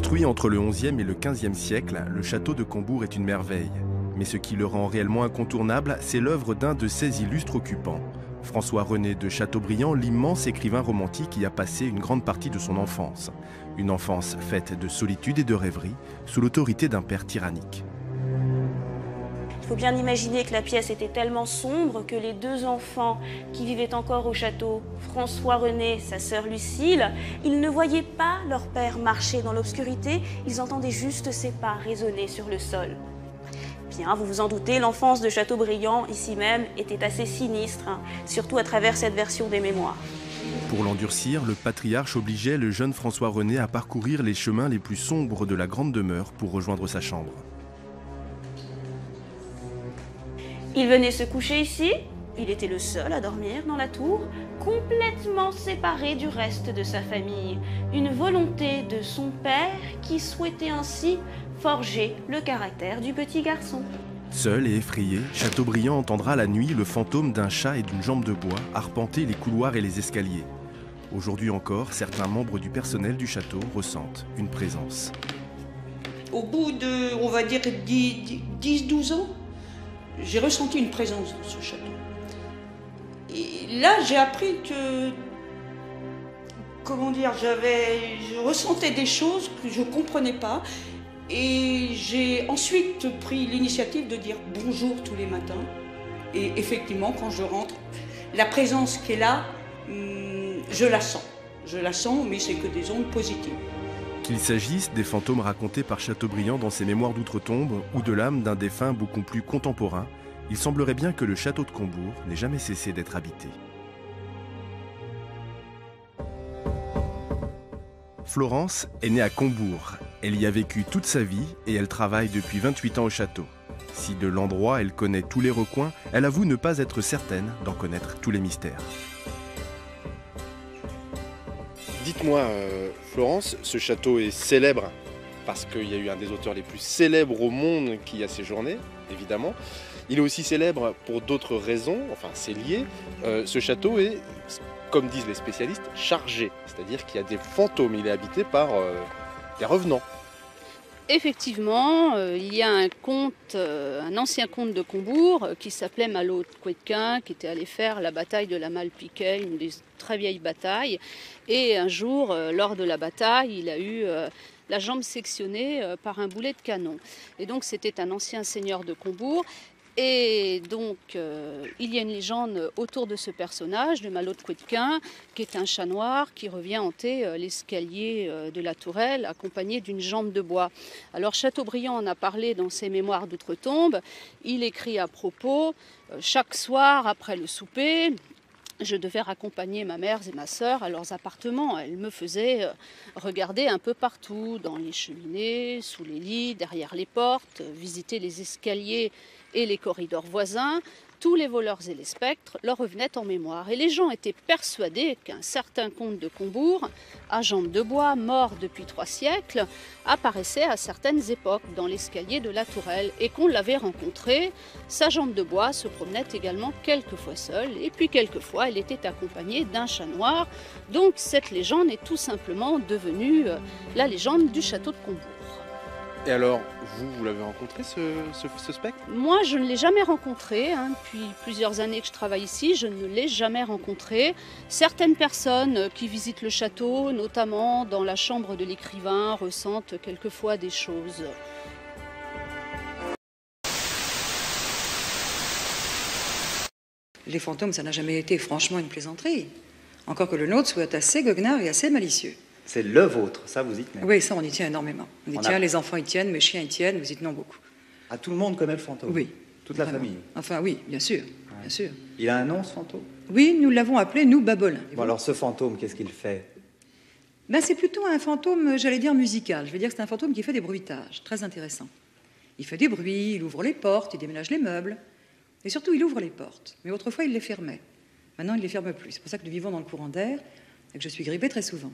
Construit entre le XIe et le XVe siècle, le château de Combourg est une merveille. Mais ce qui le rend réellement incontournable, c'est l'œuvre d'un de ses illustres occupants. François-René de Chateaubriand, l'immense écrivain romantique y a passé une grande partie de son enfance. Une enfance faite de solitude et de rêverie, sous l'autorité d'un père tyrannique. Il faut bien imaginer que la pièce était tellement sombre que les deux enfants qui vivaient encore au château, François-René, sa sœur Lucille, ils ne voyaient pas leur père marcher dans l'obscurité, ils entendaient juste ses pas résonner sur le sol. Bien, vous vous en doutez, l'enfance de Chateaubriand, ici même, était assez sinistre, surtout à travers cette version des mémoires. Pour l'endurcir, le patriarche obligeait le jeune François-René à parcourir les chemins les plus sombres de la grande demeure pour rejoindre sa chambre. Il venait se coucher ici, il était le seul à dormir dans la tour, complètement séparé du reste de sa famille. Une volonté de son père qui souhaitait ainsi forger le caractère du petit garçon. Seul et effrayé, Chateaubriand entendra la nuit le fantôme d'un chat et d'une jambe de bois arpenter les couloirs et les escaliers. Aujourd'hui encore, certains membres du personnel du château ressentent une présence. Au bout de, on va dire, 10-12 ans, j'ai ressenti une présence dans ce château. Et là, j'ai appris que, comment dire, je ressentais des choses que je ne comprenais pas. Et j'ai ensuite pris l'initiative de dire bonjour tous les matins. Et effectivement, quand je rentre, la présence qui est là, je la sens. Je la sens, mais c'est que des ondes positives. Qu'il s'agisse des fantômes racontés par Chateaubriand dans ses mémoires d'outre-tombe ou de l'âme d'un défunt beaucoup plus contemporain, il semblerait bien que le château de Combourg n'ait jamais cessé d'être habité. Florence est née à Combourg. Elle y a vécu toute sa vie et elle travaille depuis 28 ans au château. Si de l'endroit elle connaît tous les recoins, elle avoue ne pas être certaine d'en connaître tous les mystères. Dites-moi, Florence, ce château est célèbre parce qu'il y a eu un des auteurs les plus célèbres au monde qui y a séjourné, évidemment. Il est aussi célèbre pour d'autres raisons, enfin c'est lié. Ce château est, comme disent les spécialistes, chargé, c'est-à-dire qu'il y a des fantômes, il est habité par des revenants. Effectivement, il y a un ancien comte de Combourg qui s'appelait Malo de Couetquin, qui était allé faire la bataille de la Malpiquet, une des très vieilles batailles. Et un jour, lors de la bataille, il a eu la jambe sectionnée par un boulet de canon. Et donc c'était un ancien seigneur de Combourg. Et donc, il y a une légende autour de ce personnage, de Malo de Couetquin, qui est un chat noir qui revient hanter l'escalier de la tourelle, accompagné d'une jambe de bois. Alors, Chateaubriand en a parlé dans ses mémoires d'outre-tombe. Il écrit à propos, chaque soir après le souper, je devais raccompagner ma mère et ma sœur à leurs appartements. Elles me faisaient regarder un peu partout, dans les cheminées, sous les lits, derrière les portes, visiter les escaliers et les corridors voisins. Tous les voleurs et les spectres leur revenaient en mémoire. Et les gens étaient persuadés qu'un certain comte de Combourg, à jambes de bois, mort depuis 3 siècles, apparaissait à certaines époques dans l'escalier de la tourelle et qu'on l'avait rencontré. Sa jambe de bois se promenait également quelquefois seule et puis quelquefois elle était accompagnée d'un chat noir. Donc cette légende est tout simplement devenue la légende du château de Combourg. Et alors, vous l'avez rencontré ce spectre? Moi, je ne l'ai jamais rencontré. Depuis plusieurs années que je travaille ici, je ne l'ai jamais rencontré. Certaines personnes qui visitent le château, notamment dans la chambre de l'écrivain, ressentent quelquefois des choses. Les fantômes, ça n'a jamais été franchement une plaisanterie. Encore que le nôtre soit assez goguenard et assez malicieux. C'est le vôtre, ça vous y tenez? Oui, ça on y tient énormément. On y tient, les enfants y tiennent, mes chiens y tiennent, nous y tenons beaucoup. Ah, tout le monde connaît le fantôme? Oui. Toute la famille? Enfin oui, bien sûr, ouais. Bien sûr. Il a un nom ce fantôme? Oui, nous l'avons appelé, nous, Babolin. Bon alors ce fantôme, qu'est-ce qu'il fait? Ben, c'est plutôt un fantôme, j'allais dire musical. Je vais dire que c'est un fantôme qui fait des bruitages, très intéressant. Il fait des bruits, il ouvre les portes, il déménage les meubles. Et surtout, il ouvre les portes. Mais autrefois, il les fermait. Maintenant, il ne les ferme plus. C'est pour ça que nous vivons dans le courant d'air et que je suis grippée très souvent.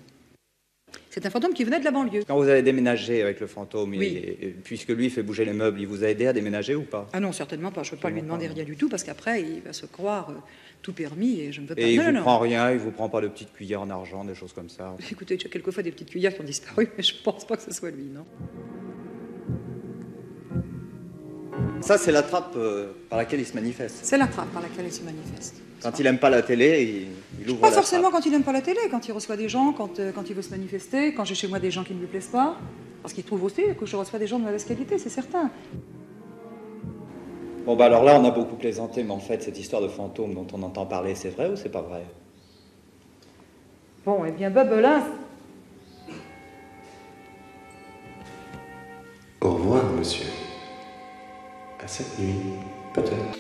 C'est un fantôme qui venait de la banlieue. Quand vous avez déménagé avec le fantôme, Oui. puisque lui fait bouger les meubles, il vous a aidé à déménager ou pas? Ah non, certainement pas. Je ne peux pas lui demander rien du tout, parce qu'après, il va se croire tout permis et je ne veux pas... Et il non, vous non, prend rien, il vous prend pas de petites cuillères en argent, des choses comme ça? Écoutez, il y a quelquefois des petites cuillères qui ont disparu, mais je ne pense pas que ce soit lui, non. Ça, c'est la trappe par laquelle il se manifeste. C'est la trappe par laquelle il se manifeste. Quand il n'aime pas la télé, il ouvre Pas la forcément trappe. quand il n'aime pas la télé, quand il reçoit des gens, quand il veut se manifester, quand j'ai chez moi des gens qui ne lui plaisent pas. Parce qu'il trouve aussi que je reçois des gens de mauvaise qualité, c'est certain. Bon, bah alors là, on a beaucoup plaisanté, mais en fait, cette histoire de fantôme dont on entend parler, c'est vrai ou c'est pas vrai? Bon, eh bien, Bubelin... Au revoir, monsieur. À cette nuit, peut-être.